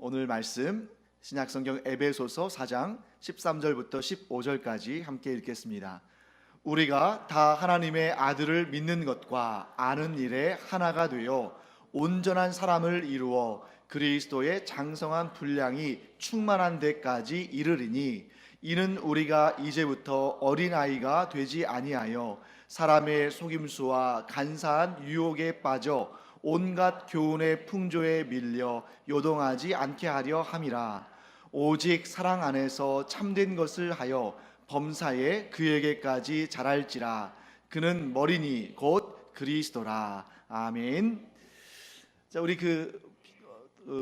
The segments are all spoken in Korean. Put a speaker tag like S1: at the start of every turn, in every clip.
S1: 오늘 말씀 신약성경 에베소서 4장 13절부터 15절까지 함께 읽겠습니다. 우리가 다 하나님의 아들을 믿는 것과 아는 일에 하나가 되어 온전한 사람을 이루어 그리스도의 장성한 분량이 충만한 데까지 이르리니, 이는 우리가 이제부터 어린아이가 되지 아니하여 사람의 속임수와 간사한 유혹에 빠져 온갖 교훈의 풍조에 밀려 요동하지 않게 하려 함이라. 오직 사랑 안에서 참된 것을 하여 범사에 그에게까지 자랄지라. 그는 머리니 곧 그리스도라. 아멘. 자, 우리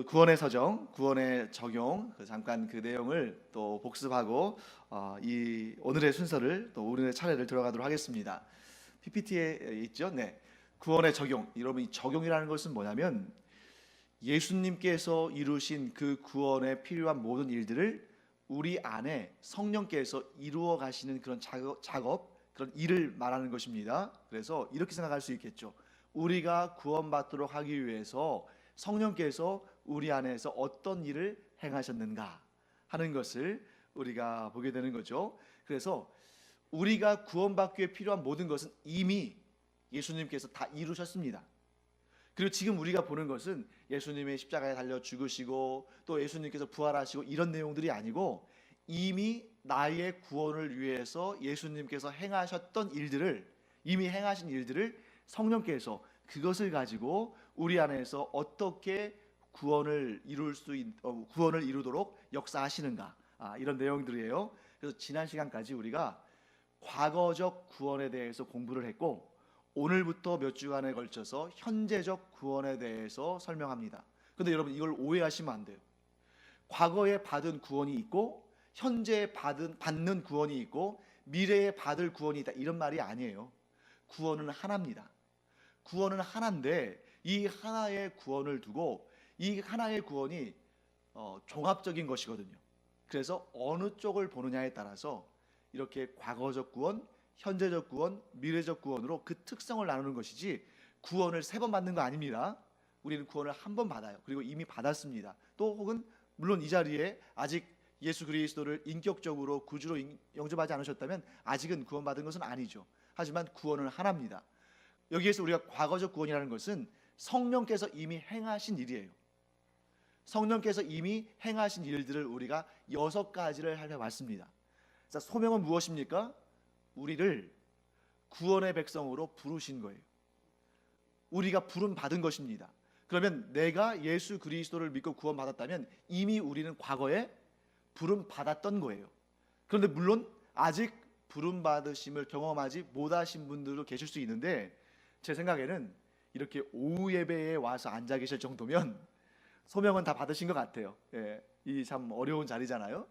S1: 구원의 서정, 구원의 적용, 잠깐 그 내용을 또 복습하고 이 오늘의 순서를, 또 오늘의 차례를 들어가도록 하겠습니다. PPT에 있죠? 네. 구원의 적용. 여러분, 이 적용이라는 것은 뭐냐면 예수님께서 이루신 그 구원에 필요한 모든 일들을 우리 안에 성령께서 이루어 가시는 그런 작업, 그런 일을 말하는 것입니다. 그래서 이렇게 생각할 수 있겠죠. 우리가 구원받도록 하기 위해서 성령께서 우리 안에서 어떤 일을 행하셨는가 하는 것을 우리가 보게 되는 거죠. 그래서 우리가 구원받기 위해 필요한 모든 것은 이미 예수님께서 다 이루셨습니다. 그리고 지금 우리가 보는 것은 예수님의 십자가에 달려 죽으시고 또 예수님께서 부활하시고 이런 내용들이 아니고, 이미 나의 구원을 위해서 예수님께서 행하셨던 일들을, 이미 행하신 일들을 성령께서 그것을 가지고 우리 안에서 어떻게 구원을 이루도록 역사하시는가, 이런 내용들이에요. 그래서 지난 시간까지 우리가 과거적 구원에 대해서 공부를 했고, 오늘부터 몇 주간에 걸쳐서 현재적 구원에 대해서 설명합니다. 그런데 여러분, 이걸 오해하시면 안 돼요. 과거에 받은 구원이 있고 현재에 받는 구원이 있고 미래에 받을 구원이 있다, 이런 말이 아니에요. 구원은 하나입니다. 구원은 하나인데 이 하나의 구원을 두고 이 하나의 구원이 종합적인 것이거든요. 그래서 어느 쪽을 보느냐에 따라서 이렇게 과거적 구원, 현재적 구원, 미래적 구원으로 그 특성을 나누는 것이지, 구원을 3번 받는 거 아닙니다. 우리는 구원을 한 번 받아요. 그리고 이미 받았습니다. 또 혹은 물론 이 자리에 아직 예수 그리스도를 인격적으로 구주로 영접하지 않으셨다면 아직은 구원받은 것은 아니죠. 하지만 구원은 하나입니다. 여기에서 우리가 과거적 구원이라는 것은 성령께서 이미 행하신 일이에요. 성령께서 이미 행하신 일들을 우리가 6가지를 살펴봤습니다. 자, 소명은 무엇입니까? 우리를 구원의 백성으로 부르신 거예요. 우리가 부름 받은 것입니다. 그러면 내가 예수 그리스도를 믿고 구원받았다면 이미 우리는 과거에 부름 받았던 거예요. 그런데 물론 아직 부름 받으심을 경험하지 못하신 분들도 계실 수 있는데, 제 생각에는 이렇게 오후 예배에 와서 앉아 계실 정도면 소명은 다 받으신 것 같아요. 이 참 어려운 자리잖아요.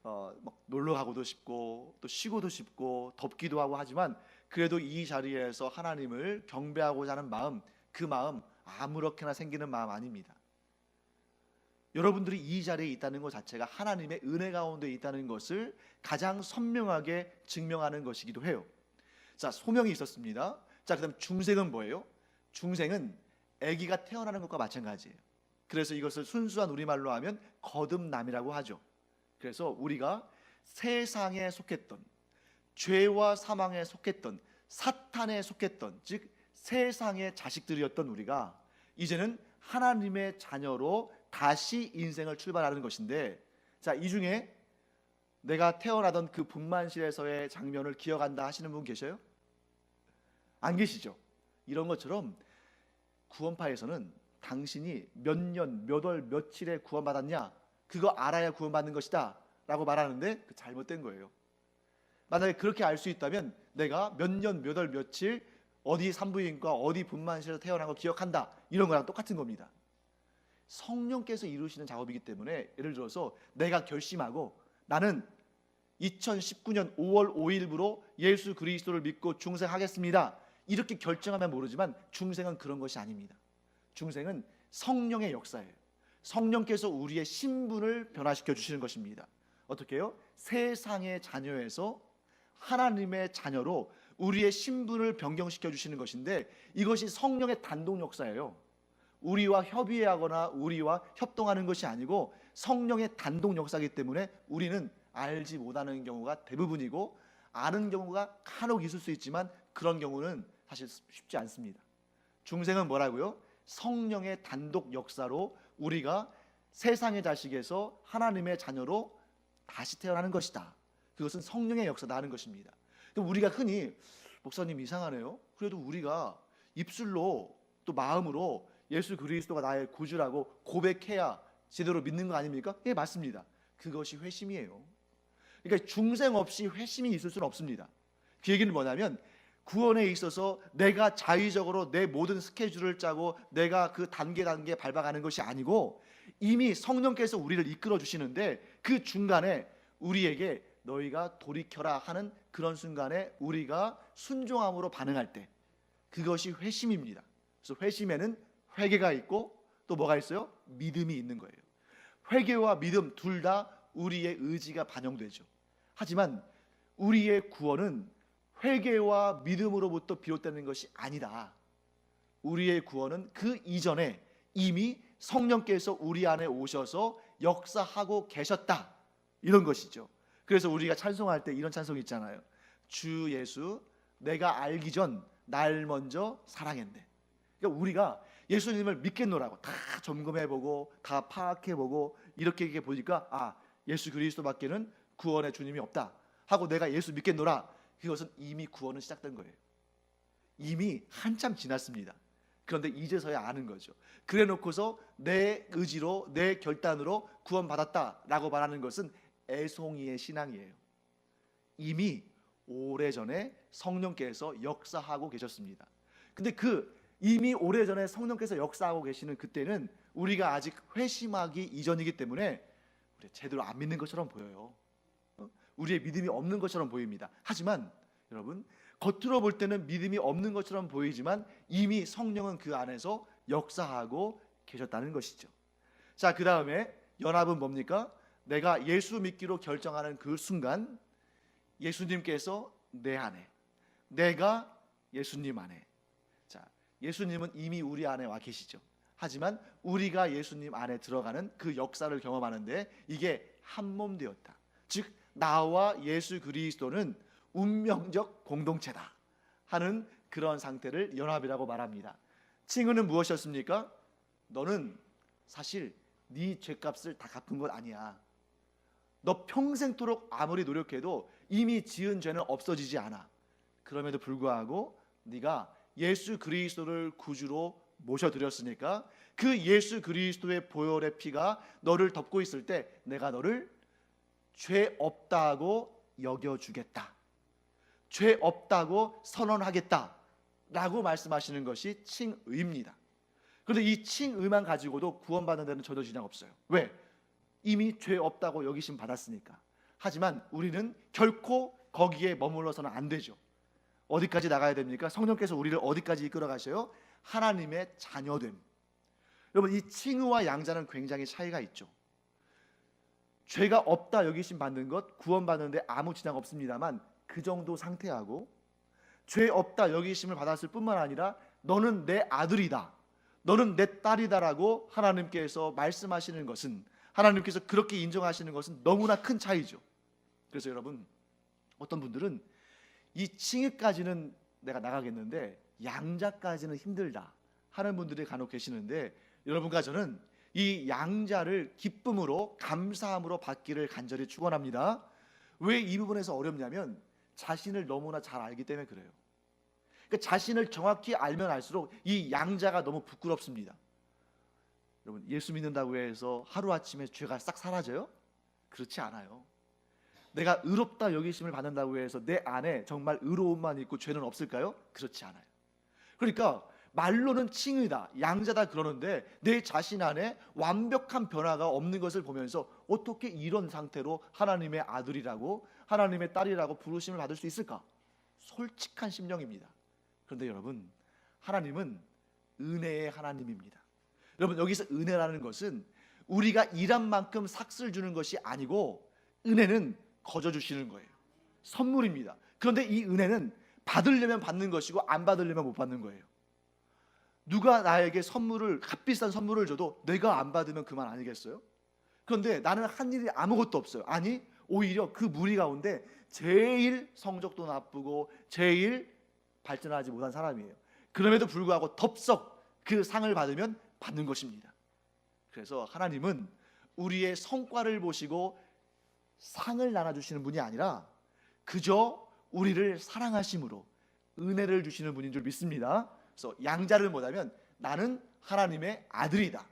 S1: 막 놀러 가고도 싶고 또 쉬고도 싶고 덥기도 하고 하지만, 그래도 이 자리에서 하나님을 경배하고자 하는 마음, 그 마음 아무렇게나 생기는 마음 아닙니다. 여러분들이 이 자리에 있다는 것 자체가 하나님의 은혜 가운데 있다는 것을 가장 선명하게 증명하는 것이기도 해요. 자, 소명이 있었습니다. 자, 그다음 중생은 뭐예요? 중생은 아기가 태어나는 것과 마찬가지예요. 그래서 이것을 순수한 우리말로 하면 거듭남이라고 하죠. 그래서 우리가 세상에 속했던, 죄와 사망에 속했던, 사탄에 속했던, 즉 세상의 자식들이었던 우리가 이제는 하나님의 자녀로 다시 인생을 출발하는 것인데, 자, 이 중에 내가 태어나던 그 분만실에서의 장면을 기억한다 하시는 분 계셔요? 안 계시죠? 이런 것처럼 구원파에서는 당신이 몇 년, 몇 월, 며칠에 구원받았냐, 그거 알아야 구원받는 것이다 라고 말하는데, 그 잘못된 거예요. 만약에 그렇게 알 수 있다면 내가 몇 년, 몇 월, 며칠 어디 산부인과 어디 분만실에서 태어난 거 기억한다, 이런 거랑 똑같은 겁니다. 성령께서 이루시는 작업이기 때문에, 예를 들어서 내가 결심하고 나는 2019년 5월 5일부로 예수 그리스도를 믿고 중생하겠습니다, 이렇게 결정하면 모르지만 중생은 그런 것이 아닙니다. 중생은 성령의 역사예요. 성령께서 우리의 신분을 변화시켜 주시는 것입니다. 어떻게 해요? 세상의 자녀에서 하나님의 자녀로 우리의 신분을 변경시켜 주시는 것인데, 이것이 성령의 단독 역사예요. 우리와 협의하거나 우리와 협동하는 것이 아니고 성령의 단독 역사이기 때문에 우리는 알지 못하는 경우가 대부분이고, 아는 경우가 간혹 있을 수 있지만 그런 경우는 사실 쉽지 않습니다. 중생은 뭐라고요? 성령의 단독 역사로 우리가 세상의 자식에서 하나님의 자녀로 다시 태어나는 것이다. 그것은 성령의 역사다 하는 것입니다. 우리가 흔히 목사님 이상하네요. 그래도 우리가 입술로 또 마음으로 예수 그리스도가 나의 구주라고 고백해야 제대로 믿는 거 아닙니까? 예, 맞습니다. 그것이 회심이에요. 그러니까 중생 없이 회심이 있을 수는 없습니다. 그 얘기는 뭐냐면 구원에 있어서 내가 자의적으로 내 모든 스케줄을 짜고 내가 그 단계 밟아가는 것이 아니고 이미 성령께서 우리를 이끌어 주시는데 그 중간에 우리에게 너희가 돌이켜라 하는 그런 순간에 우리가 순종함으로 반응할 때, 그것이 회심입니다. 그래서 회심에는 회개가 있고 또 뭐가 있어요? 믿음이 있는 거예요. 회개와 믿음 둘 다 우리의 의지가 반영되죠. 하지만 우리의 구원은 회개와 믿음으로부터 비롯되는 것이 아니다. 우리의 구원은 그 이전에 이미 성령께서 우리 안에 오셔서 역사하고 계셨다, 이런 것이죠. 그래서 우리가 찬송할 때 이런 찬송이 있잖아요. 주 예수 내가 알기 전 날 먼저 사랑했네. 그러니까 우리가 예수님을 믿겠노라고 다 점검해보고 다 파악해보고 이렇게 보니까 아, 예수 그리스도밖에는 구원의 주님이 없다 하고 내가 예수 믿겠노라. 그것은 이미 구원은 시작된 거예요. 이미 한참 지났습니다. 그런데 이제서야 아는 거죠. 그래 놓고서 내 의지로 내 결단으로 구원받았다라고 말하는 것은 애송이의 신앙이에요. 이미 오래전에 성령께서 역사하고 계셨습니다. 근데 그 이미 오래전에 성령께서 역사하고 계시는 그때는 우리가 아직 회심하기 이전이기 때문에 우리 제대로 안 믿는 것처럼 보여요. 우리의 믿음이 없는 것처럼 보입니다. 하지만 여러분, 겉으로 볼 때는 믿음이 없는 것처럼 보이지만 이미 성령은 그 안에서 역사하고 계셨다는 것이죠. 자, 그 다음에 연합은 뭡니까? 내가 예수 믿기로 결정하는 그 순간 예수님께서 내 안에, 내가 예수님 안에. 자, 예수님은 이미 우리 안에 와 계시죠. 하지만 우리가 예수님 안에 들어가는 그 역사를 경험하는데 이게 한 몸 되었다. 즉 나와 예수 그리스도는 운명적 공동체다 하는 그런 상태를 연합이라고 말합니다. 칭의는 무엇이었습니까? 너는 사실 네 죄값을 다 갚은 것 아니야. 너 평생토록 아무리 노력해도 이미 지은 죄는 없어지지 않아. 그럼에도 불구하고 네가 예수 그리스도를 구주로 모셔드렸으니까 그 예수 그리스도의 보혈의 피가 너를 덮고 있을 때 내가 너를 죄 없다고 여겨주겠다, 죄 없다고 선언하겠다 라고 말씀하시는 것이 칭의입니다. 그런데 이 칭의만 가지고도 구원받는 데는 전혀 지장 없어요. 왜? 이미 죄 없다고 여기심 받았으니까. 하지만 우리는 결코 거기에 머물러서는 안 되죠. 어디까지 나가야 됩니까? 성령께서 우리를 어디까지 이끌어 가셔요? 하나님의 자녀됨. 여러분, 이 칭의와 양자는 굉장히 차이가 있죠. 죄가 없다 여기심 받는 것, 구원받는데 아무 지장 없습니다만 그 정도 상태하고, 죄 없다 여기심을 받았을 뿐만 아니라 너는 내 아들이다, 너는 내 딸이다라고 하나님께서 말씀하시는 것은, 하나님께서 그렇게 인정하시는 것은 너무나 큰 차이죠. 그래서 여러분, 어떤 분들은 이 칭의까지는 내가 나가겠는데 양자까지는 힘들다 하는 분들이 간혹 계시는데, 여러분과 저는 이 양자를 기쁨으로 감사함으로 받기를 간절히 축원합니다. 왜 이 부분에서 어렵냐면 자신을 너무나 잘 알기 때문에 그래요. 그러니까 자신을 정확히 알면 알수록 이 양자가 너무 부끄럽습니다. 여러분, 예수 믿는다고 해서 하루아침에 죄가 싹 사라져요? 그렇지 않아요. 내가 의롭다 여기심을 받는다고 해서 내 안에 정말 의로움만 있고 죄는 없을까요? 그렇지 않아요. 그러니까 말로는 칭의다, 양자다 그러는데 내 자신 안에 완벽한 변화가 없는 것을 보면서 어떻게 이런 상태로 하나님의 아들이라고, 하나님의 딸이라고 부르심을 받을 수 있을까? 솔직한 심령입니다. 그런데 여러분, 하나님은 은혜의 하나님입니다. 여러분, 여기서 은혜라는 것은 우리가 일한 만큼 삭슬 주는 것이 아니고 은혜는 거저 주시는 거예요. 선물입니다. 그런데 이 은혜는 받으려면 받는 것이고 안 받으려면 못 받는 거예요. 누가 나에게 값비싼 선물을 줘도 내가 안 받으면 그만 아니겠어요? 그런데 나는 한 일이 아무것도 없어요. 아니, 오히려 그 무리 가운데 제일 성적도 나쁘고 제일 발전하지 못한 사람이에요. 그럼에도 불구하고 덥석 그 상을 받으면 받는 것입니다. 그래서 하나님은 우리의 성과를 보시고 상을 나눠주시는 분이 아니라 그저 우리를 사랑하심으로 은혜를 주시는 분인 줄 믿습니다. 그래서 양자를 뭐냐면 나는 하나님의 아들이다,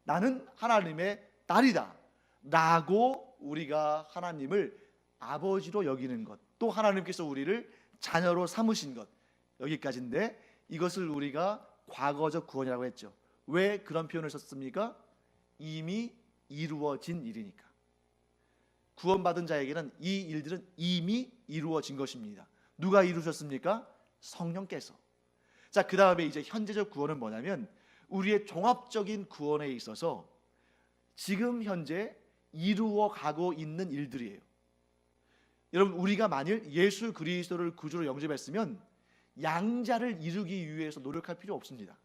S1: 나는 하나님의 딸이다 라고 우리가 하나님을 아버지로 여기는 것, 또 하나님께서 우리를 자녀로 삼으신 것, 여기까지인데 이것을 우리가 과거적 구원이라고 했죠. 왜 그런 표현을 썼습니까? 이미 이루어진 일이니까. 구원받은 자에게는 이 일들은 이미 이루어진 것입니다. 누가 이루셨습니까? 성령께서. 자, 그 다음에 이제 현재적 구원은 뭐냐면 우리의 종합적인 구원에 있어서 지금 현재 이루어 가고 있는 일들이에요. 여러분, 우리가 만일 예수 그리스도를 구주로 영접했으면 양자를 이루기 위해서 노력할 필요 없습니다.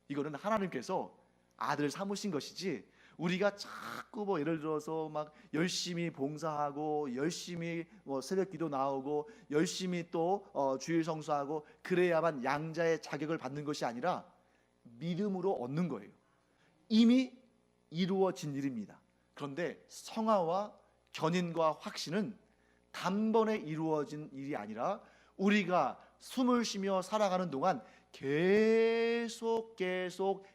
S1: 이거는 하나님께서 아들 삼으신 것이지 우리가 자꾸 뭐 예를 들어서 막 열심히 봉사하고 열심히 뭐 새벽기도 나오고 열심히 또 주일 성수하고 그래야만 양자의 자격을 받는 것이 아니라 믿음으로 얻는 거예요. 이미 이루어진 일입니다. 그런데 성화와 견인과 확신은 단번에 이루어진 일이 아니라 우리가 숨을 쉬며 살아가는 동안 계속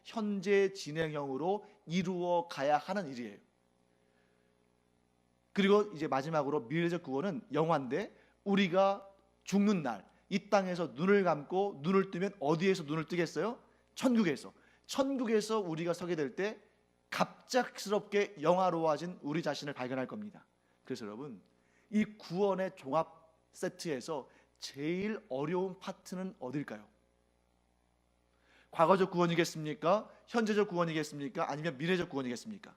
S1: 현재 진행형으로 이루어 가야 하는 일이에요. 그리고 이제 마지막으로 미래적 구원은 영화인데 우리가 죽는 날 이 땅에서 눈을 감고 눈을 뜨면 어디에서 눈을 뜨겠어요? 천국에서 우리가 서게 될 때 갑작스럽게 영화로워진 우리 자신을 발견할 겁니다. 그래서 여러분, 이 구원의 종합 세트에서 제일 어려운 파트는 어딜까요? 과거적 구원이겠습니까? 현재적 구원이겠습니까? 아니면 미래적 구원이겠습니까?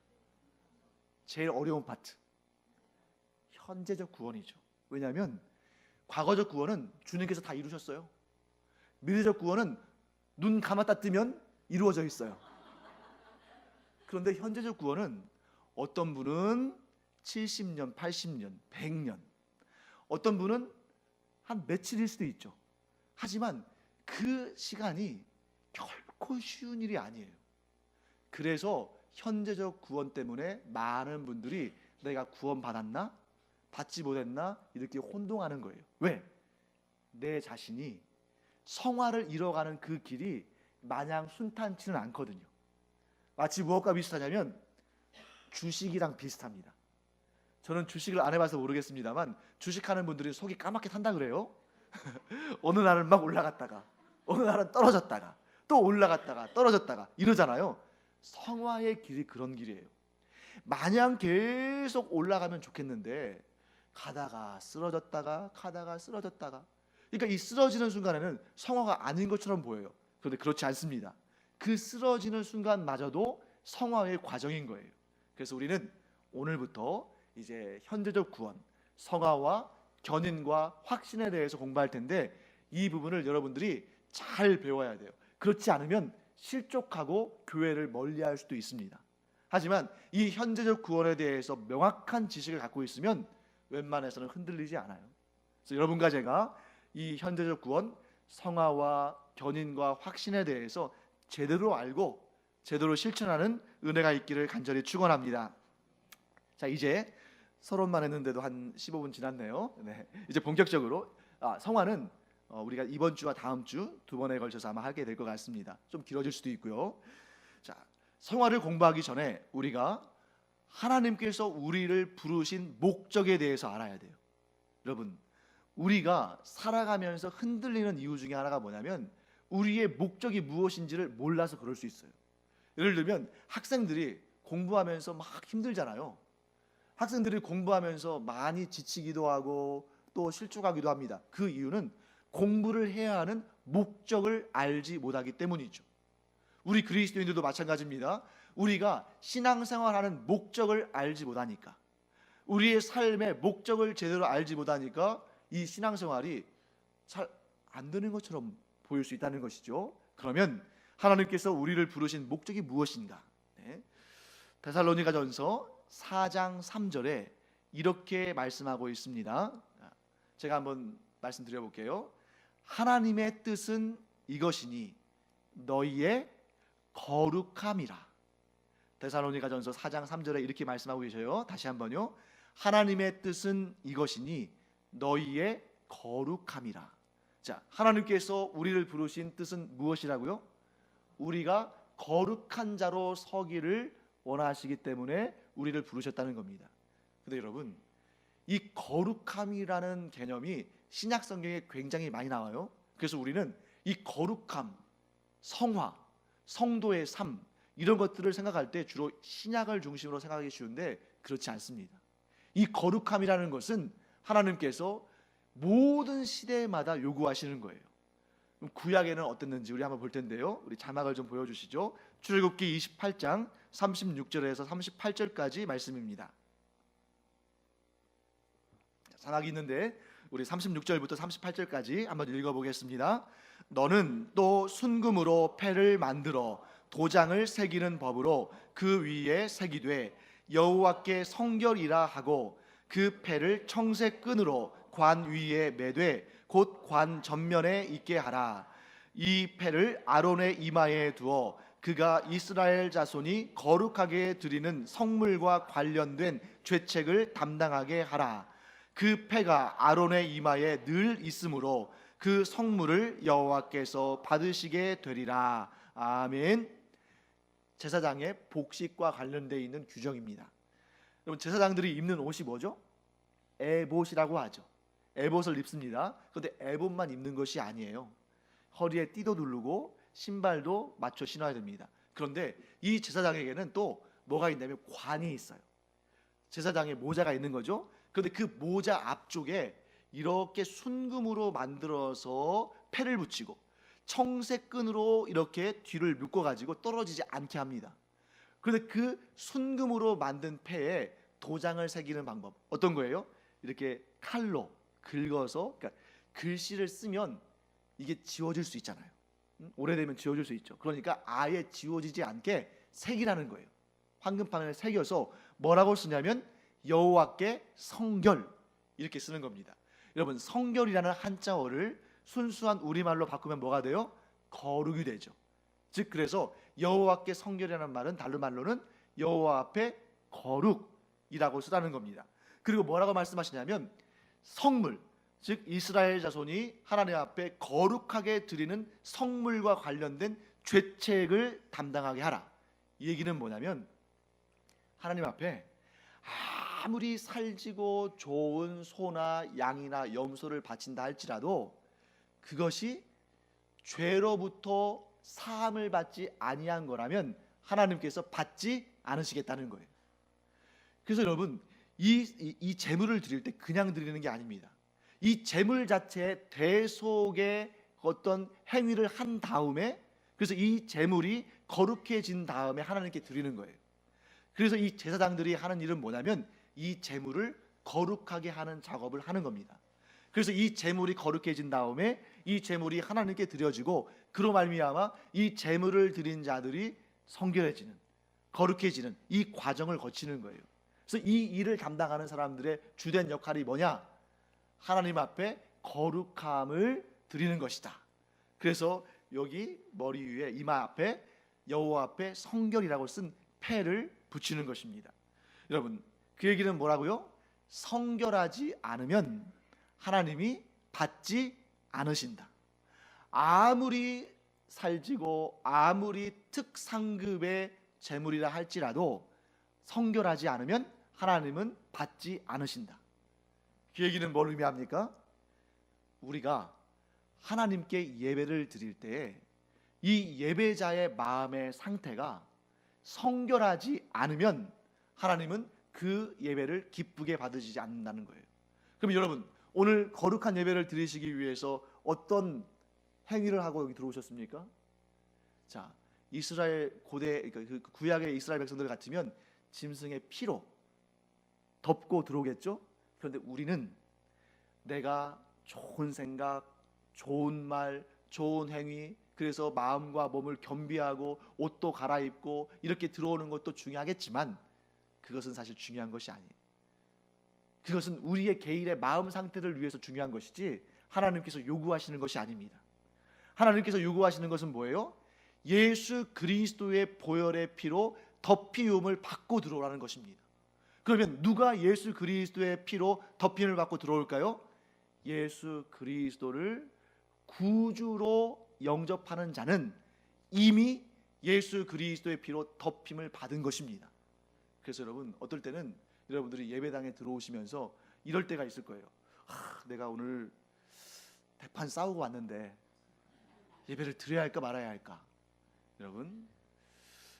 S1: 제일 어려운 파트, 현재적 구원이죠. 왜냐하면 과거적 구원은 주님께서 다 이루셨어요. 미래적 구원은 눈 감았다 뜨면 이루어져 있어요. 그런데 현재적 구원은 어떤 분은 70년, 80년, 100년, 어떤 분은 한 며칠일 수도 있죠. 하지만 그 시간이 결코 쉬운 일이 아니에요. 그래서 현재적 구원 때문에 많은 분들이 내가 구원 받았나? 받지 못했나? 이렇게 혼동하는 거예요. 왜? 내 자신이 성화를 이뤄가는 그 길이 마냥 순탄치는 않거든요. 마치 무엇과 비슷하냐면 주식이랑 비슷합니다. 저는 주식을 안 해봐서 모르겠습니다만 주식하는 분들이 속이 까맣게 탄다 그래요. 어느 날은 막 올라갔다가 어느 날은 떨어졌다가 또 올라갔다가 떨어졌다가 이러잖아요. 성화의 길이 그런 길이에요. 마냥 계속 올라가면 좋겠는데 가다가 쓰러졌다가 그러니까 이 쓰러지는 순간에는 성화가 아닌 것처럼 보여요. 그런데 그렇지 않습니다. 그 쓰러지는 순간마저도 성화의 과정인 거예요. 그래서 우리는 오늘부터 이제 현재적 구원, 성화와 견인과 확신에 대해서 공부할 텐데 이 부분을 여러분들이 잘 배워야 돼요. 그렇지 않으면 실족하고 교회를 멀리할 수도 있습니다. 하지만 이 현재적 구원에 대해서 명확한 지식을 갖고 있으면 웬만해서는 흔들리지 않아요. 그래서 여러분과 제가 이 현재적 구원, 성화와 견인과 확신에 대해서 제대로 알고 제대로 실천하는 은혜가 있기를 간절히 축원합니다. 자, 이제 서론만 했는데도 한 15분 지났네요. 네, 이제 본격적으로 성화는 우리가 이번 주와 다음 주 두 번에 걸쳐서 아마 하게 될 것 같습니다. 좀 길어질 수도 있고요. 자, 성화를 공부하기 전에 우리가 하나님께서 우리를 부르신 목적에 대해서 알아야 돼요. 여러분, 우리가 살아가면서 흔들리는 이유 중에 하나가 뭐냐면 우리의 목적이 무엇인지를 몰라서 그럴 수 있어요. 예를 들면 학생들이 공부하면서 막 힘들잖아요. 학생들이 공부하면서 많이 지치기도 하고 또 실족하기도 합니다. 그 이유는 공부를 해야 하는 목적을 알지 못하기 때문이죠. 우리 그리스도인들도 마찬가지입니다. 우리가 신앙생활하는 목적을 알지 못하니까, 우리의 삶의 목적을 제대로 알지 못하니까 이 신앙생활이 잘 안 되는 것처럼 보일 수 있다는 것이죠. 그러면 하나님께서 우리를 부르신 목적이 무엇인가? 네. 데살로니가전서 4장 3절에 이렇게 말씀하고 있습니다. 제가 한번 말씀드려 볼게요. 하나님의 뜻은 이것이니 너희의 거룩함이라. 데살로니가전서 4장 3절에 이렇게 말씀하고 계셔요. 다시 한번요. 하나님의 뜻은 이것이니 너희의 거룩함이라. 자, 하나님께서 우리를 부르신 뜻은 무엇이라고요? 우리가 거룩한 자로 서기를 원하시기 때문에 우리를 부르셨다는 겁니다. 근데 여러분, 이 거룩함이라는 개념이 신약 성경에 굉장히 많이 나와요. 그래서 우리는 이 거룩함, 성화, 성도의 삶 이런 것들을 생각할 때 주로 신약을 중심으로 생각하기 쉬운데 그렇지 않습니다. 이 거룩함이라는 것은 하나님께서 모든 시대마다 요구하시는 거예요. 그럼 구약에는 어땠는지 우리 한번 볼 텐데요. 우리 자막을 좀 보여주시죠. 출애굽기 28장 36절에서 38절까지 말씀입니다. 자막이 있는데 우리 36절부터 38절까지 한번 읽어보겠습니다. 너는 또 순금으로 패를 만들어 도장을 새기는 법으로 그 위에 새기되 여호와께 성결이라 하고 그 패를 청색끈으로 관 위에 매되 곧 관 전면에 있게 하라. 이 패를 아론의 이마에 두어 그가 이스라엘 자손이 거룩하게 드리는 성물과 관련된 죄책을 담당하게 하라. 그 패가 아론의 이마에 늘 있으므로 그 성물을 여호와께서 받으시게 되리라. 아멘. 제사장의 복식과 관련되어 있는 규정입니다. 여러분, 제사장들이 입는 옷이 뭐죠? 에봇이라고 하죠. 에봇을 입습니다. 그런데 에봇만 입는 것이 아니에요. 허리에 띠도 두르고 신발도 맞춰 신어야 됩니다. 그런데 이 제사장에게는 또 뭐가 있냐면 관이 있어요. 제사장의 모자가 있는 거죠. 그런데 그 모자 앞쪽에 이렇게 순금으로 만들어서 패를 붙이고 청색끈으로 이렇게 뒤를 묶어가지고 떨어지지 않게 합니다. 그런데 그 순금으로 만든 패에 도장을 새기는 방법 어떤 거예요? 이렇게 칼로 긁어서, 그러니까 글씨를 쓰면 이게 지워질 수 있잖아요. 오래되면 지워질 수 있죠. 그러니까 아예 지워지지 않게 새기라는 거예요. 황금판을 새겨서 뭐라고 쓰냐면 여호와께 성결 이렇게 쓰는 겁니다. 여러분, 성결이라는 한자어를 순수한 우리말로 바꾸면 뭐가 돼요? 거룩이 되죠. 즉 그래서 여호와께 성결이라는 말은 다른 말로는 여호와 앞에 거룩이라고 쓰라는 겁니다. 그리고 뭐라고 말씀하시냐면 성물, 즉 이스라엘 자손이 하나님 앞에 거룩하게 드리는 성물과 관련된 죄책을 담당하게 하라. 이 얘기는 뭐냐면 하나님 앞에 아무리 살지고 좋은 소나 양이나 염소를 바친다 할지라도 그것이 죄로부터 사함을 받지 아니한 거라면 하나님께서 받지 않으시겠다는 거예요. 그래서 여러분, 이 제물을 드릴 때 그냥 드리는 게 아닙니다. 이 제물 자체에 대속의 어떤 행위를 한 다음에, 그래서 이 제물이 거룩해진 다음에 하나님께 드리는 거예요. 그래서 이 제사장들이 하는 일은 뭐냐면 이 제물을 거룩하게 하는 작업을 하는 겁니다. 그래서 이 제물이 거룩해진 다음에 이 제물이 하나님께 드려지고 그로 말미암아 이 제물을 드린 자들이 성결해지는, 거룩해지는 이 과정을 거치는 거예요. 그래서 이 일을 담당하는 사람들의 주된 역할이 뭐냐? 하나님 앞에 거룩함을 드리는 것이다. 그래서 여기 머리 위에 이마 앞에 여호와 앞에 성결이라고 쓴 패를 붙이는 것입니다. 여러분, 그 얘기는 뭐라고요? 성결하지 않으면 하나님이 받지 않으신다. 아무리 살지고 아무리 특상급의 재물이라 할지라도 성결하지 않으면 하나님은 받지 않으신다. 그 얘기는 뭘 의미합니까? 우리가 하나님께 예배를 드릴 때 이 예배자의 마음의 상태가 성결하지 않으면 하나님은 그 예배를 기쁘게 받으시지 않는다는 거예요. 그럼 여러분, 오늘 거룩한 예배를 드리시기 위해서 어떤 행위를 하고 여기 들어오셨습니까? 자, 이스라엘 고대, 그 구약의 이스라엘 백성들 같으면 짐승의 피로 덮고 들어오겠죠? 그런데 우리는 내가 좋은 생각, 좋은 말, 좋은 행위, 그래서 마음과 몸을 겸비하고 옷도 갈아입고 이렇게 들어오는 것도 중요하겠지만 그것은 사실 중요한 것이 아니에요. 그것은 우리의 개인의 마음 상태를 위해서 중요한 것이지 하나님께서 요구하시는 것이 아닙니다. 하나님께서 요구하시는 것은 뭐예요? 예수 그리스도의 보혈의 피로 덮이움을 받고 들어오라는 것입니다. 그러면 누가 예수 그리스도의 피로 덮임을 받고 들어올까요? 예수 그리스도를 구주로 영접하는 자는 이미 예수 그리스도의 피로 덮임을 받은 것입니다. 그래서 여러분, 어떨 때는 여러분들이 예배당에 들어오시면서 이럴 때가 있을 거예요. 내가 오늘 대판 싸우고 왔는데 예배를 드려야 할까 말아야 할까? 여러분,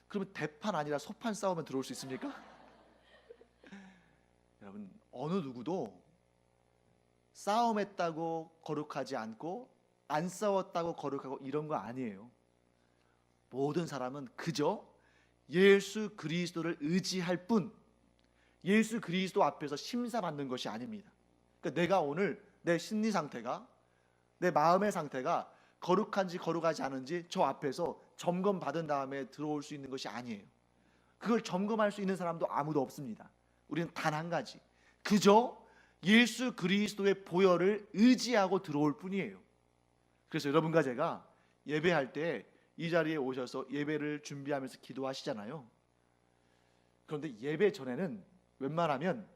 S1: 그러면 대판 아니라 소판 싸우면 들어올 수 있습니까? 여러분, 어느 누구도 싸움했다고 거룩하지 않고 안 싸웠다고 거룩하고 이런 거 아니에요. 모든 사람은 그저 예수 그리스도를 의지할 뿐, 예수 그리스도 앞에서 심사받는 것이 아닙니다. 그러니까 내가 오늘 내 심리 상태가, 내 마음의 상태가 거룩한지 거룩하지 않은지 저 앞에서 점검받은 다음에 들어올 수 있는 것이 아니에요. 그걸 점검할 수 있는 사람도 아무도 없습니다. 우리는 단 한 가지, 그저 예수 그리스도의 보혈을 의지하고 들어올 뿐이에요. 그래서 여러분과 제가 예배할 때 이 자리에 오셔서 예배를 준비하면서 기도하시잖아요. 그런데 예배 전에는 웬만하면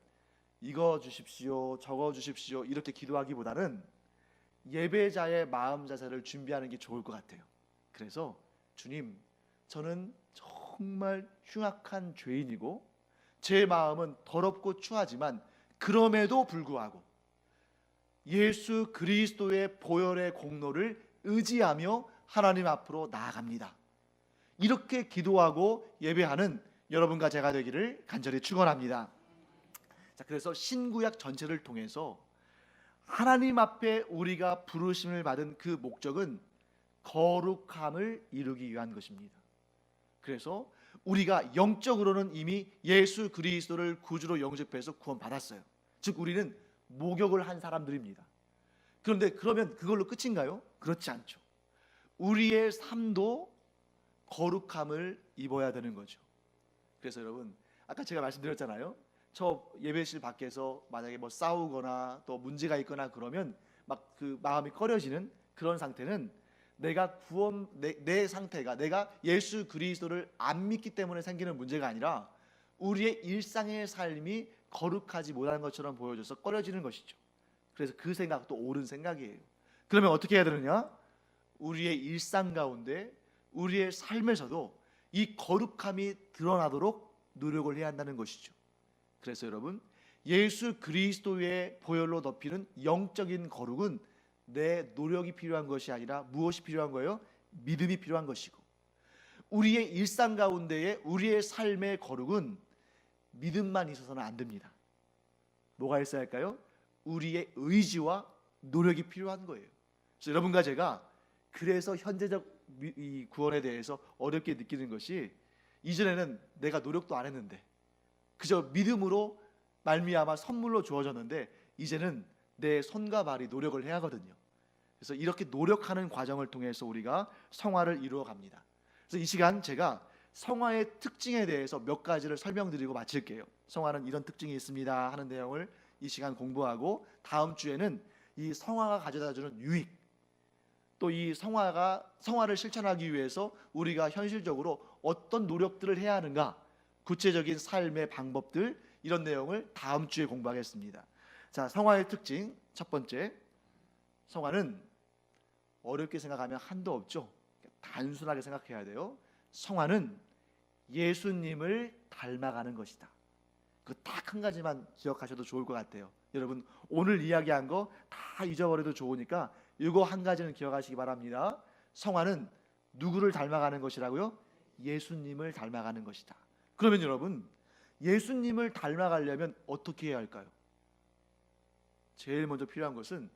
S1: 이거 주십시오, 저거 주십시오 이렇게 기도하기보다는 예배자의 마음 자세를 준비하는 게 좋을 것 같아요. 그래서 주님, 저는 정말 흉악한 죄인이고 제 마음은 더럽고 추하지만 그럼에도 불구하고 예수 그리스도의 보혈의 공로를 의지하며 하나님 앞으로 나아갑니다. 이렇게 기도하고 예배하는 여러분과 제가 되기를 간절히 축원합니다. 자, 그래서 신구약 전체를 통해서 하나님 앞에 우리가 부르심을 받은 그 목적은 거룩함을 이루기 위한 것입니다. 그래서 우리가 영적으로는 이미 예수 그리스도를 구주로 영접해서 구원받았어요. 즉 우리는 목욕을 한 사람들입니다. 그런데 그러면 그걸로 끝인가요? 그렇지 않죠. 우리의 삶도 거룩함을 입어야 되는 거죠. 그래서 여러분, 아까 제가 말씀드렸잖아요. 저 예배실 밖에서 만약에 뭐 싸우거나 또 문제가 있거나 그러면 막 그 마음이 꺼려지는 그런 상태는 내가 내 상태가 내가 예수 그리스도를 안 믿기 때문에 생기는 문제가 아니라 우리의 일상의 삶이 거룩하지 못한 것처럼 보여져서 꺼려지는 것이죠. 그래서 그 생각도 옳은 생각이에요. 그러면 어떻게 해야 되느냐? 우리의 일상 가운데 우리의 삶에서도 이 거룩함이 드러나도록 노력을 해야 한다는 것이죠. 그래서 여러분, 예수 그리스도의 보혈로 덮이는 영적인 거룩은 내 노력이 필요한 것이 아니라 무엇이 필요한 거예요? 믿음이 필요한 것이고, 우리의 일상 가운데에 우리의 삶의 거룩은 믿음만 있어서는 안 됩니다. 뭐가 있어야 할까요? 우리의 의지와 노력이 필요한 거예요. 그래서 여러분과 제가 그래서 현재적 이 구원에 대해서 어렵게 느끼는 것이, 이전에는 내가 노력도 안 했는데 그저 믿음으로 말미암아 선물로 주어졌는데 이제는 내 손과 발이 노력을 해야 하거든요. 그래서 이렇게 노력하는 과정을 통해서 우리가 성화를 이루어 갑니다. 그래서 이 시간 제가 성화의 특징에 대해서 몇 가지를 설명드리고 마칠게요. 성화는 이런 특징이 있습니다 하는 내용을 이 시간 공부하고, 다음 주에는 이 성화가 가져다주는 유익, 또 이 성화를 실천하기 위해서 우리가 현실적으로 어떤 노력들을 해야 하는가, 구체적인 삶의 방법들, 이런 내용을 다음 주에 공부하겠습니다. 자, 성화의 특징 첫 번째, 성화는 어렵게 생각하면 한도 없죠. 단순하게 생각해야 돼요. 성화는 예수님을 닮아가는 것이다. 그 딱 한 가지만 기억하셔도 좋을 것 같아요. 여러분, 오늘 이야기한 거 다 잊어버려도 좋으니까 이거 한 가지는 기억하시기 바랍니다. 성화는 누구를 닮아가는 것이라고요? 예수님을 닮아가는 것이다. 그러면 여러분, 예수님을 닮아가려면 어떻게 해야 할까요? 제일 먼저 필요한 것은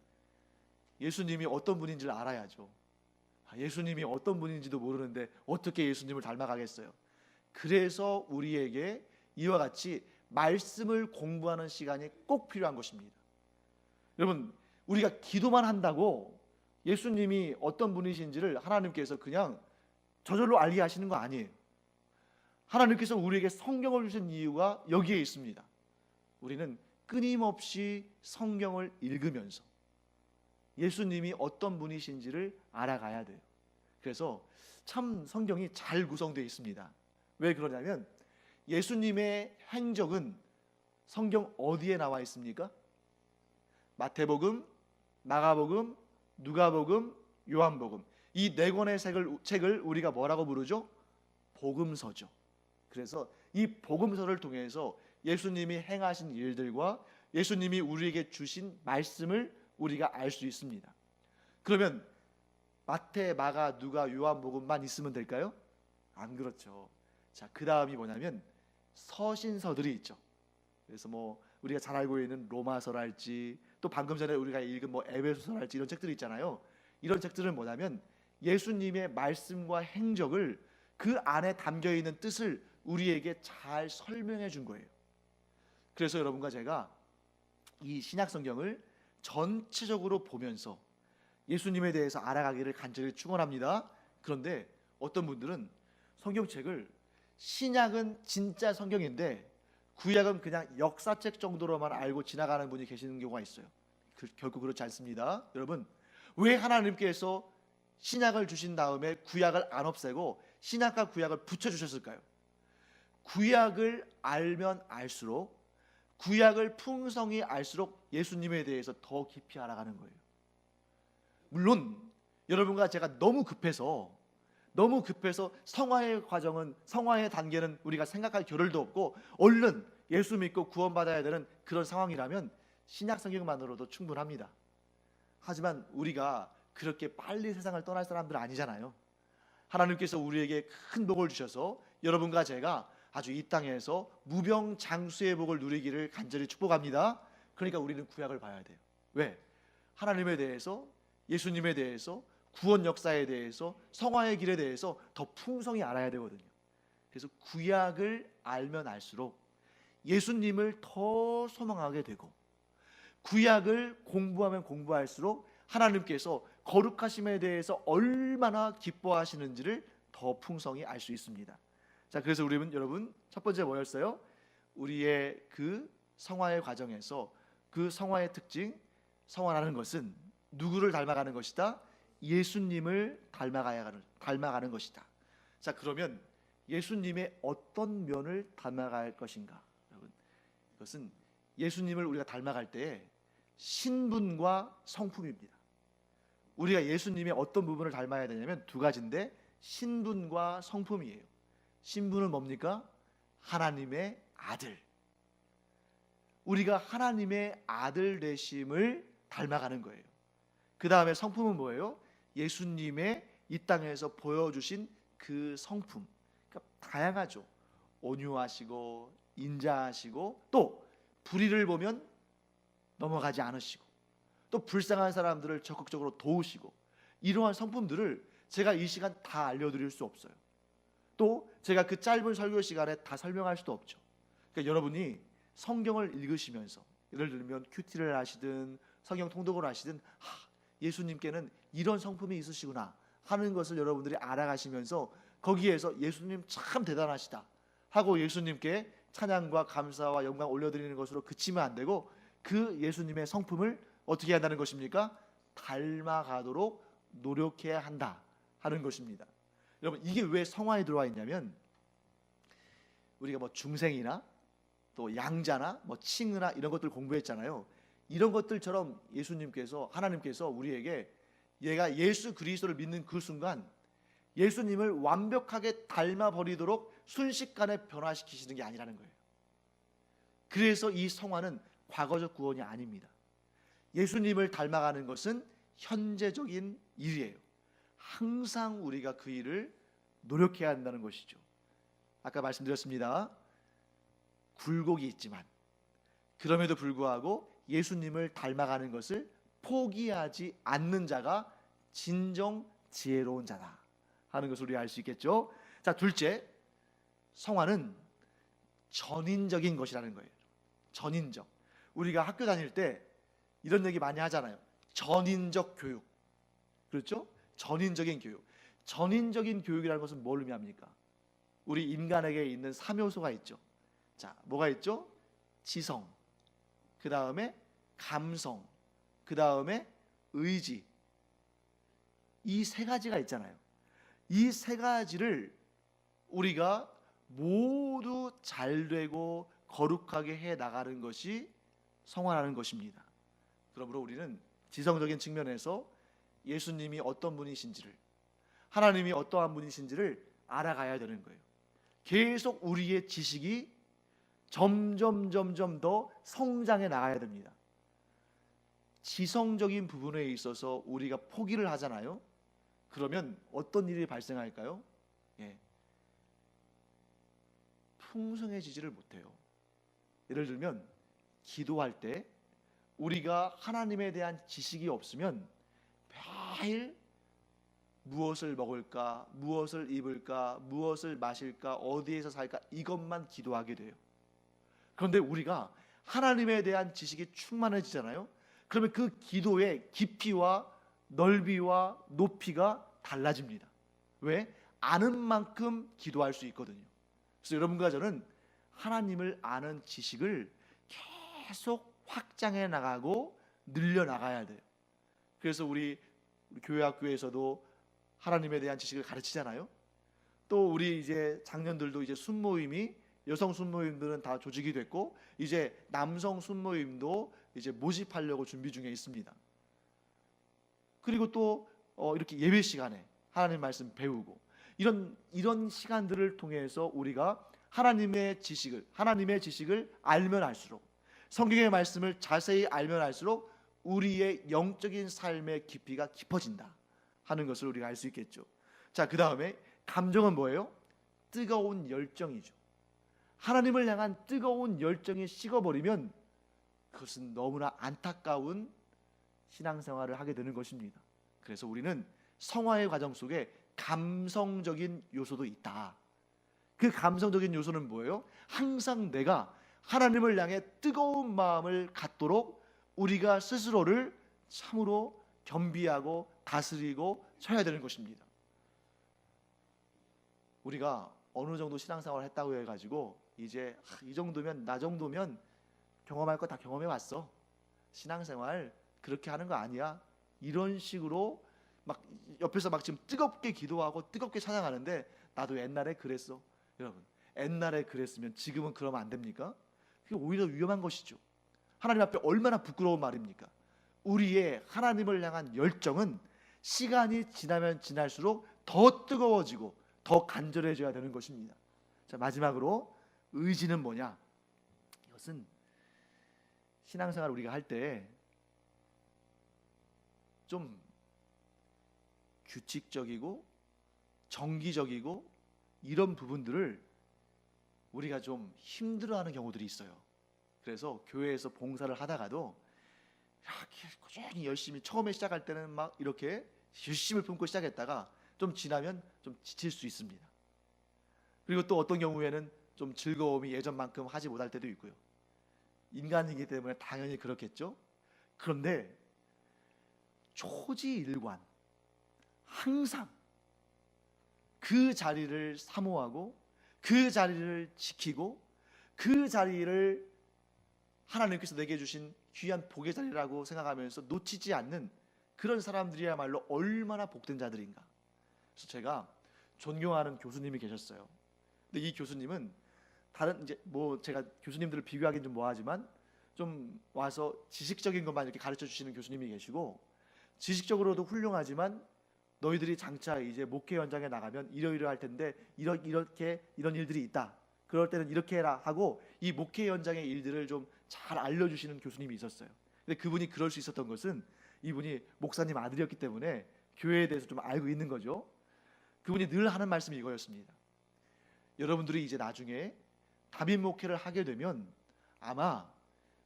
S1: 예수님이 어떤 분인지를 알아야죠. 예수님이 어떤 분인지도 모르는데 어떻게 예수님을 닮아가겠어요? 그래서 우리에게 이와 같이 말씀을 공부하는 시간이 꼭 필요한 것입니다. 여러분, 우리가 기도만 한다고 예수님이 어떤 분이신지를 하나님께서 그냥 저절로 알게 하시는 거 아니에요. 하나님께서 우리에게 성경을 주신 이유가 여기에 있습니다. 우리는 끊임없이 성경을 읽으면서 예수님이 어떤 분이신지를 알아가야 돼요. 그래서 참 성경이 잘 구성되어 있습니다. 왜 그러냐면 예수님의 행적은 성경 어디에 나와 있습니까? 마태복음, 마가복음, 누가복음, 요한복음, 이 네 권의 책을 우리가 뭐라고 부르죠? 복음서죠. 그래서 이 복음서를 통해서 예수님이 행하신 일들과 예수님이 우리에게 주신 말씀을 우리가 알 수 있습니다. 그러면 마태, 마가, 누가, 요한복음만 있으면 될까요? 안 그렇죠. 자, 그 다음이 뭐냐면 서신서들이 있죠. 그래서 뭐 우리가 잘 알고 있는 로마서랄지, 또 방금 전에 우리가 읽은 뭐 에베소서랄지 이런 책들이 있잖아요. 이런 책들은 뭐냐면 예수님의 말씀과 행적을 그 안에 담겨 있는 뜻을 우리에게 잘 설명해 준 거예요. 그래서 여러분과 제가 이 신약 성경을 전체적으로 보면서 예수님에 대해서 알아가기를 간절히 축원합니다. 그런데 어떤 분들은 성경책을 신약은 진짜 성경인데 구약은 그냥 역사책 정도로만 알고 지나가는 분이 계시는 경우가 있어요. 결코 그렇지 않습니다. 여러분, 왜 하나님께서 신약을 주신 다음에 구약을 안 없애고 신약과 구약을 붙여주셨을까요? 구약을 알면 알수록, 구약을 풍성히 알수록 예수님에 대해서 더 깊이 알아가는 거예요. 물론 여러분과 제가 너무 급해서 성화의 과정은, 성화의 단계는 우리가 생각할 겨를도 없고 얼른 예수 믿고 구원받아야 되는 그런 상황이라면 신약 성경만으로도 충분합니다. 하지만 우리가 그렇게 빨리 세상을 떠날 사람들은 아니잖아요. 하나님께서 우리에게 큰 복을 주셔서 여러분과 제가 아주 이 땅에서 무병장수의 복을 누리기를 간절히 축복합니다. 그러니까 우리는 구약을 봐야 돼요. 왜? 하나님에 대해서, 예수님에 대해서, 구원 역사에 대해서, 성화의 길에 대해서 더 풍성히 알아야 되거든요. 그래서 구약을 알면 알수록 예수님을 더 소망하게 되고, 구약을 공부하면 공부할수록 하나님께서 거룩하심에 대해서 얼마나 기뻐하시는지를 더 풍성히 알 수 있습니다. 자, 그래서 우리는 여러분 첫 번째 뭐였어요? 우리의 그 성화의 과정에서 그 성화의 특징, 성화라는 것은 누구를 닮아가는 것이다? 예수님을 닮아가는 것이다. 자, 그러면 예수님의 어떤 면을 닮아갈 것인가? 여러분, 이것은 예수님을 우리가 닮아갈 때에 신분과 성품입니다. 우리가 예수님의 어떤 부분을 닮아야 되냐면 두 가지인데, 신분과 성품이에요. 신분은 뭡니까? 하나님의 아들. 우리가 하나님의 아들 되심을 닮아가는 거예요. 그 다음에 성품은 뭐예요? 예수님의 이 땅에서 보여주신 그 성품. 그러니까 다양하죠. 온유하시고 인자하시고, 또 불의를 보면 넘어가지 않으시고, 또 불쌍한 사람들을 적극적으로 도우시고, 이러한 성품들을 제가 이 시간 다 알려드릴 수 없어요. 또 제가 그 짧은 설교 시간에 다 설명할 수도 없죠. 그러니까 여러분이 성경을 읽으시면서, 예를 들면 큐티를 하시든 성경 통독을 하시든, 예수님께는 이런 성품이 있으시구나 하는 것을 여러분들이 알아가시면서 거기에서 예수님 참 대단하시다 하고 예수님께 찬양과 감사와 영광 올려드리는 것으로 그치면 안 되고, 그 예수님의 성품을 어떻게 한다는 것입니까? 닮아가도록 노력해야 한다 하는 것입니다. 여러분, 이게 왜 성화에 들어와 있냐면, 우리가 뭐 중생이나 또 양자나 뭐 칭의나 이런 것들 공부했잖아요. 이런 것들처럼 예수님께서, 하나님께서 우리에게, 얘가 예수 그리스도를 믿는 그 순간 예수님을 완벽하게 닮아버리도록 순식간에 변화시키시는 게 아니라는 거예요. 그래서 이 성화는 과거적 구원이 아닙니다. 예수님을 닮아가는 것은 현재적인 일이에요. 항상 우리가 그 일을 노력해야 한다는 것이죠. 아까 말씀드렸습니다. 굴곡이 있지만 그럼에도 불구하고 예수님을 닮아가는 것을 포기하지 않는 자가 진정 지혜로운 자다 하는 것을 우리가 알 수 있겠죠. 자, 둘째, 성화는 전인적인 것이라는 거예요. 전인적. 우리가 학교 다닐 때 이런 얘기 많이 하잖아요. 전인적 교육. 그렇죠? 전인적인 교육. 전인적인 교육이라는 것은 뭘 의미합니까? 우리 인간에게 있는 3요소가 있죠. 자, 뭐가 있죠? 지성, 그 다음에 감성, 그 다음에 의지. 이 세 가지가 있잖아요. 이 세 가지를 우리가 모두 잘 되고 거룩하게 해 나가는 것이 성화라는 것입니다. 그러므로 우리는 지성적인 측면에서 예수님이 어떤 분이신지를, 하나님이 어떠한 분이신지를 알아가야 되는 거예요. 계속 우리의 지식이 점점 더 성장해 나가야 됩니다. 지성적인 부분에 있어서 우리가 포기를 하잖아요. 그러면 어떤 일이 발생할까요? 풍성해지지를 못해요. 예를 들면 기도할 때 우리가 하나님에 대한 지식이 없으면 매일 무엇을 먹을까, 무엇을 입을까, 무엇을 마실까, 어디에서 살까, 이것만 기도하게 돼요. 그런데 우리가 하나님에 대한 지식이 충만해지잖아요. 그러면 그 기도의 깊이와 넓이와 높이가 달라집니다. 왜? 아는 만큼 기도할 수 있거든요. 그래서 여러분과 저는 하나님을 아는 지식을 계속 확장해 나가고 늘려 나가야 돼요. 그래서 우리 교회 학교에서도 하나님에 대한 지식을 가르치잖아요. 또 우리 이제 장년들도 이제 순모임이, 여성 순모임들은 다 조직이 됐고 이제 남성 순모임도 이제 모집하려고 준비 중에 있습니다. 그리고 또 이렇게 예배 시간에 하나님 말씀 배우고 이런 시간들을 통해서 우리가 하나님의 지식을 알면 알수록, 성경의 말씀을 자세히 알면 알수록 우리의 영적인 삶의 깊이가 깊어진다 하는 것을 우리가 알 수 있겠죠. 자, 그 다음에 감정은 뭐예요? 뜨거운 열정이죠. 하나님을 향한 뜨거운 열정이 식어버리면 그것은 너무나 안타까운 신앙생활을 하게 되는 것입니다. 그래서 우리는 성화의 과정 속에 감성적인 요소도 있다. 그 감성적인 요소는 뭐예요? 항상 내가 하나님을 향해 뜨거운 마음을 갖도록 우리가 스스로를 참으로 겸비하고 다스리고 쳐야 되는 것입니다. 우리가 어느 정도 신앙생활을 했다고 해가지고 이제 이 정도면, 나 정도면 경험할 거 다 경험해 왔어, 신앙생활 그렇게 하는 거 아니야, 이런 식으로 막 옆에서 막 지금 뜨겁게 기도하고 뜨겁게 찬양하는데 나도 옛날에 그랬어. 여러분, 옛날에 그랬으면 지금은 그러면 안 됩니까? 그게 오히려 위험한 것이죠. 하나님 앞에 얼마나 부끄러운 말입니까? 우리의 하나님을 향한 열정은 시간이 지나면 지날수록 더 뜨거워지고 더 간절해져야 되는 것입니다. 자, 마지막으로 의지는 뭐냐? 이것은 신앙생활 우리가 할 때 좀 규칙적이고 정기적이고 이런 부분들을 우리가 좀 힘들어하는 경우들이 있어요. 그래서 교회에서 봉사를 하다가도 이렇게 꾸준히 열심히, 처음에 시작할 때는 막 이렇게 열심을 품고 시작했다가 좀 지나면 좀 지칠 수 있습니다. 그리고 또 어떤 경우에는 좀 즐거움이 예전만큼 하지 못할 때도 있고요. 인간이기 때문에 당연히 그렇겠죠. 그런데 초지일관 항상 그 자리를 사모하고 그 자리를 지키고 그 자리를 하나님께서 내게 주신 귀한 복의 자리라고 생각하면서 놓치지 않는 그런 사람들이야말로 얼마나 복된 자들인가. 그래서 제가 존경하는 교수님이 계셨어요. 근데 이 교수님은 다른 이제 뭐 제가 교수님들을 비교하기는 좀 뭐하지만 좀 와서 지식적인 것만 이렇게 가르쳐 주시는 교수님이 계시고, 지식적으로도 훌륭하지만 너희들이 장차 이제 목회 현장에 나가면 이러이러할 텐데 이렇게 이런 일들이 있다, 그럴 때는 이렇게 해라 하고 이 목회 현장의 일들을 좀 잘 알려주시는 교수님이 있었어요. 근데 그분이 그럴 수 있었던 것은 이분이 목사님 아들이었기 때문에 교회에 대해서 좀 알고 있는 거죠. 그분이 늘 하는 말씀이 이거였습니다. 여러분들이 이제 나중에 담임 목회를 하게 되면 아마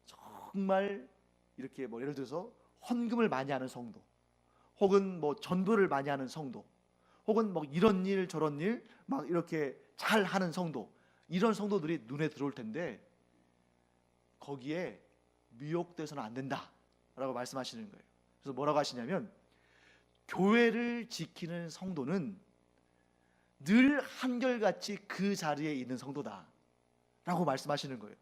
S1: 정말 이렇게 뭐 예를 들어서 헌금을 많이 하는 성도, 혹은 뭐 전도를 많이 하는 성도, 혹은 뭐 이런 일 저런 일 막 이렇게 잘 하는 성도, 이런 성도들이 눈에 들어올 텐데 거기에 미혹돼서는 안 된다라고 말씀하시는 거예요. 그래서 뭐라고 하시냐면, 교회를 지키는 성도는 늘 한결같이 그 자리에 있는 성도다 라고 말씀하시는 거예요.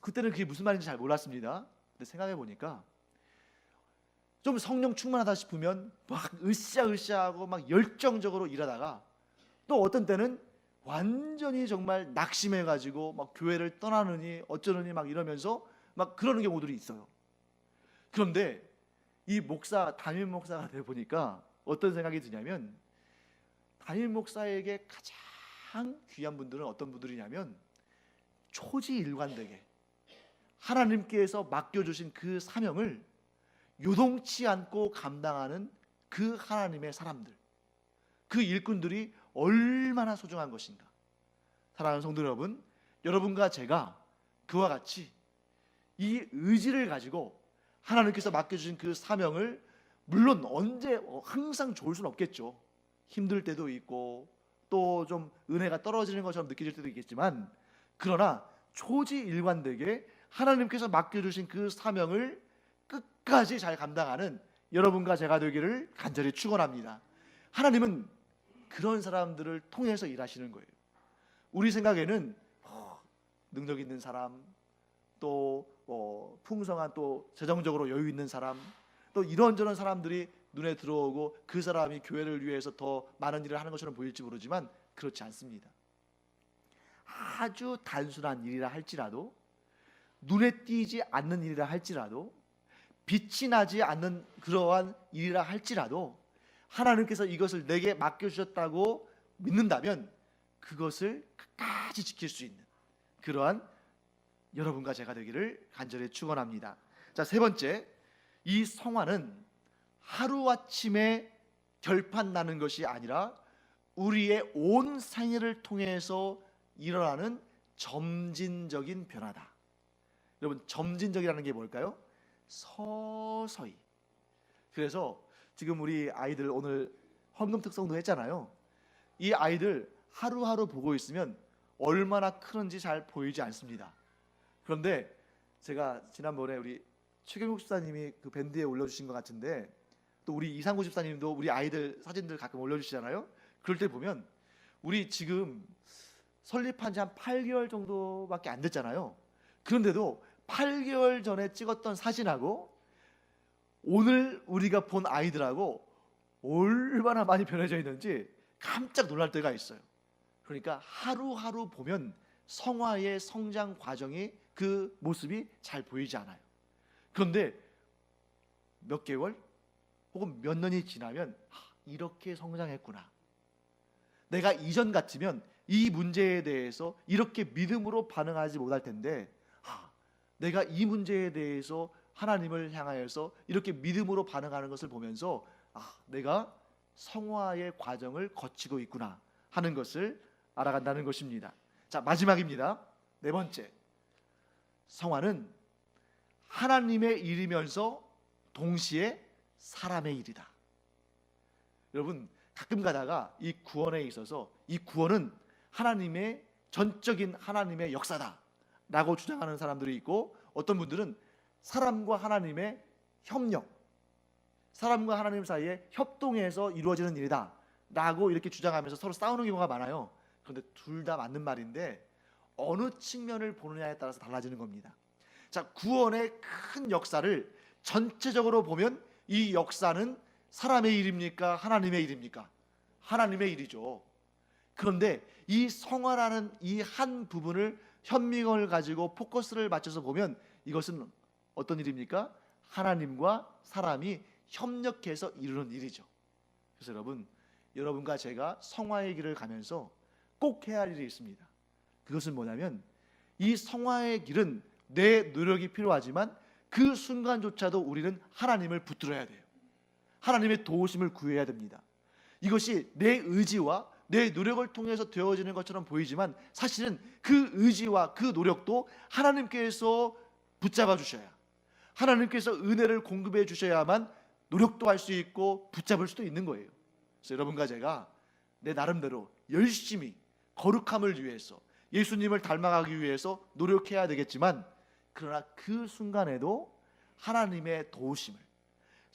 S1: 그때는 그게 무슨 말인지 잘 몰랐습니다. 근데 생각해 보니까 좀 성령 충만하다 싶으면 막 으쌰으쌰하고 막 열정적으로 일하다가 또 어떤 때는 완전히 정말 낙심해 가지고 막 교회를 떠나느니 어쩌느니 막 이러면서 막 그러는 경우들이 있어요. 그런데 이 담임 목사가 돼 보니까 어떤 생각이 드냐면, 담임 목사에게 가장 귀한 분들은 어떤 분들이냐면 초지일관되게 하나님께서 맡겨주신 그 사명을 요동치 않고 감당하는 그 하나님의 사람들, 그 일꾼들이 얼마나 소중한 것인가. 사랑하는 성도 여러분, 여러분과 제가 그와 같이 이 의지를 가지고 하나님께서 맡겨주신 그 사명을, 물론 항상 좋을 수는 없겠죠. 힘들 때도 있고 또 좀 은혜가 떨어지는 것처럼 느껴질 때도 있겠지만, 그러나 초지일관되게 하나님께서 맡겨주신 그 사명을 끝까지 잘 감당하는 여러분과 제가 되기를 간절히 축원합니다. 하나님은 그런 사람들을 통해서 일하시는 거예요. 우리 생각에는 능력 있는 사람, 또 풍성한, 또 재정적으로 여유 있는 사람, 또 이런저런 사람들이 눈에 들어오고 그 사람이 교회를 위해서 더 많은 일을 하는 것처럼 보일지 모르지만 그렇지 않습니다. 아주 단순한 일이라 할지라도, 눈에 띄지 않는 일이라 할지라도, 빛이 나지 않는 그러한 일이라 할지라도 하나님께서 이것을 내게 맡겨주셨다고 믿는다면 그것을 끝까지 지킬 수 있는 그러한 여러분과 제가 되기를 간절히 축원합니다. 자, 세 번째, 이 성화는 하루아침에 결판 나는 것이 아니라 우리의 온 생애를 통해서 일어나는 점진적인 변화다. 여러분, 점진적이라는 게 뭘까요? 서서히. 그래서 지금 우리 아이들 오늘 헌금 특성도 했잖아요. 이 아이들 하루하루 보고 있으면 얼마나 크는지 잘 보이지 않습니다. 그런데 제가 지난번에 우리 최경국 집사님이 그 밴드에 올려주신 것 같은데, 또 우리 이상구 집사님도 우리 아이들 사진들 가끔 올려주시잖아요. 그럴 때 보면 우리 지금 설립한 지 한 8개월 정도밖에 안 됐잖아요. 그런데도 8개월 전에 찍었던 사진하고 오늘 우리가 본 아이들하고 얼마나 많이 변해져 있는지 깜짝 놀랄 때가 있어요. 그러니까 하루하루 보면 성화의 성장 과정이, 그 모습이 잘 보이지 않아요. 그런데 몇 개월 혹은 몇 년이 지나면 이렇게 성장했구나. 내가 이전 같으면 이 문제에 대해서 이렇게 믿음으로 반응하지 못할 텐데, 내가 이 문제에 대해서 하나님을 향하여서 이렇게 믿음으로 반응하는 것을 보면서 내가 성화의 과정을 거치고 있구나 하는 것을 알아간다는 것입니다. 자, 마지막입니다. 네 번째, 성화는 하나님의 일이면서 동시에 사람의 일이다. 여러분, 가끔 가다가 이 구원에 있어서 이 구원은 하나님의 전적인 하나님의 역사다 라고 주장하는 사람들이 있고, 어떤 분들은 사람과 하나님의 협력, 사람과 하나님 사이에 협동해서 이루어지는 일이다 라고 이렇게 주장하면서 서로 싸우는 경우가 많아요. 그런데 둘 다 맞는 말인데 어느 측면을 보느냐에 따라서 달라지는 겁니다. 자, 구원의 큰 역사를 전체적으로 보면 이 역사는 사람의 일입니까? 하나님의 일입니까? 하나님의 일이죠. 그런데 이 성화라는 이 한 부분을, 현미경을 가지고 포커스를 맞춰서 보면 이것은 어떤 일입니까? 하나님과 사람이 협력해서 이루는 일이죠. 그래서 여러분과 제가 성화의 길을 가면서 꼭 해야 할 일이 있습니다. 그것은 뭐냐면, 이 성화의 길은 내 노력이 필요하지만 그 순간조차도 우리는 하나님을 붙들어야 돼요. 하나님의 도우심을 구해야 됩니다. 이것이 내 의지와 내 노력을 통해서 되어지는 것처럼 보이지만 사실은 그 의지와 그 노력도 하나님께서 붙잡아 주셔야, 하나님께서 은혜를 공급해 주셔야만 노력도 할 수 있고 붙잡을 수도 있는 거예요. 그래서 여러분과 제가 내 나름대로 열심히 거룩함을 위해서, 예수님을 닮아가기 위해서 노력해야 되겠지만, 그러나 그 순간에도 하나님의 도우심을,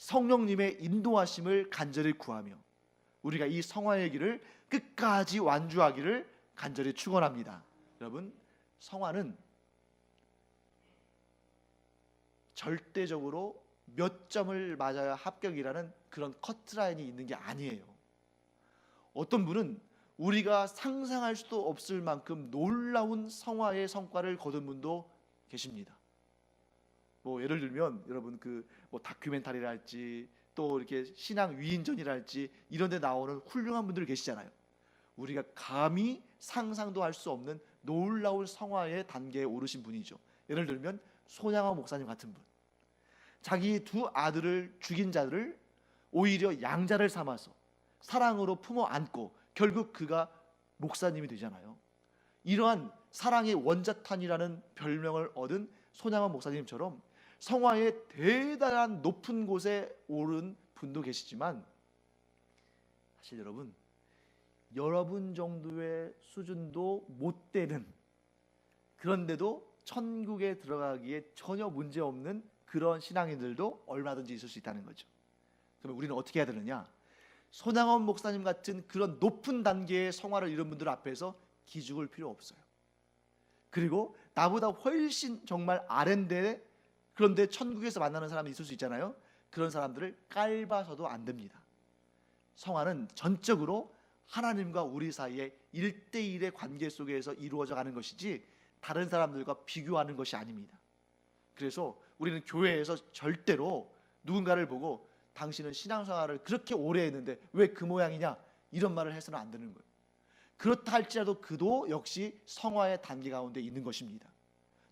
S1: 성령님의 인도하심을 간절히 구하며 우리가 이 성화의 길을 끝까지 완주하기를 간절히 축원합니다. 여러분, 성화는 절대적으로 몇 점을 맞아야 합격이라는 그런 커트라인이 있는 게 아니에요. 어떤 분은 우리가 상상할 수도 없을 만큼 놀라운 성화의 성과를 거둔 분도 계십니다. 예를 들면 여러분 뭐 다큐멘터리랄지 또 이렇게 신앙 위인전이랄지 이런 데 나오는 훌륭한 분들 계시잖아요. 우리가 감히 상상도 할 수 없는 놀라운 성화의 단계에 오르신 분이죠. 예를 들면 손양화 목사님 같은 분, 자기 두 아들을 죽인 자들을 오히려 양자를 삼아서 사랑으로 품어 안고 결국 그가 목사님이 되잖아요. 이러한 사랑의 원자탄이라는 별명을 얻은 손양화 목사님처럼 성화의 대단한 높은 곳에 오른 분도 계시지만, 사실 여러분 정도의 수준도 못 되는, 그런데도 천국에 들어가기에 전혀 문제없는 그런 신앙인들도 얼마든지 있을 수 있다는 거죠. 그러면 우리는 어떻게 해야 되느냐? 손양원 목사님 같은 그런 높은 단계의 성화를 이룬 분들 앞에서 기죽을 필요 없어요. 그리고 나보다 훨씬 정말 아랜데, 그런데 천국에서 만나는 사람이 있을 수 있잖아요. 그런 사람들을 깔봐서도 안 됩니다. 성화는 전적으로 하나님과 우리 사이의 1대1의 관계 속에서 이루어져 가는 것이지 다른 사람들과 비교하는 것이 아닙니다. 그래서 우리는 교회에서 절대로 누군가를 보고 당신은 신앙생활을 그렇게 오래 했는데 왜 그 모양이냐, 이런 말을 해서는 안 되는 거예요. 그렇다 할지라도 그도 역시 성화의 단계 가운데 있는 것입니다.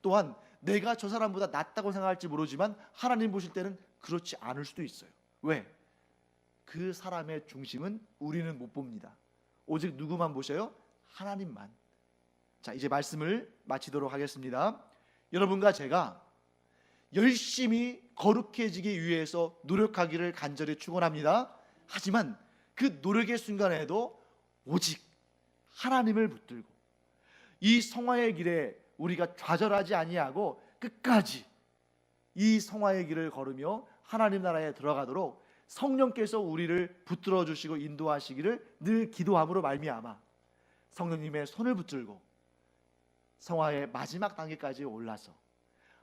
S1: 또한 내가 저 사람보다 낫다고 생각할지 모르지만 하나님 보실 때는 그렇지 않을 수도 있어요. 왜? 그 사람의 중심은 우리는 못 봅니다. 오직 누구만 보셔요? 하나님만. 자, 이제 말씀을 마치도록 하겠습니다. 여러분과 제가 열심히 거룩해지기 위해서 노력하기를 간절히 축원합니다. 하지만 그 노력의 순간에도 오직 하나님을 붙들고 이 성화의 길에 우리가 좌절하지 아니하고 끝까지 이 성화의 길을 걸으며 하나님 나라에 들어가도록 성령께서 우리를 붙들어 주시고 인도하시기를 늘 기도함으로 말미암아 성령님의 손을 붙들고 성화의 마지막 단계까지 올라서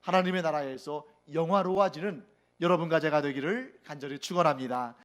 S1: 하나님의 나라에서 영화로워지는 여러분과 제가 되기를 간절히 축원합니다.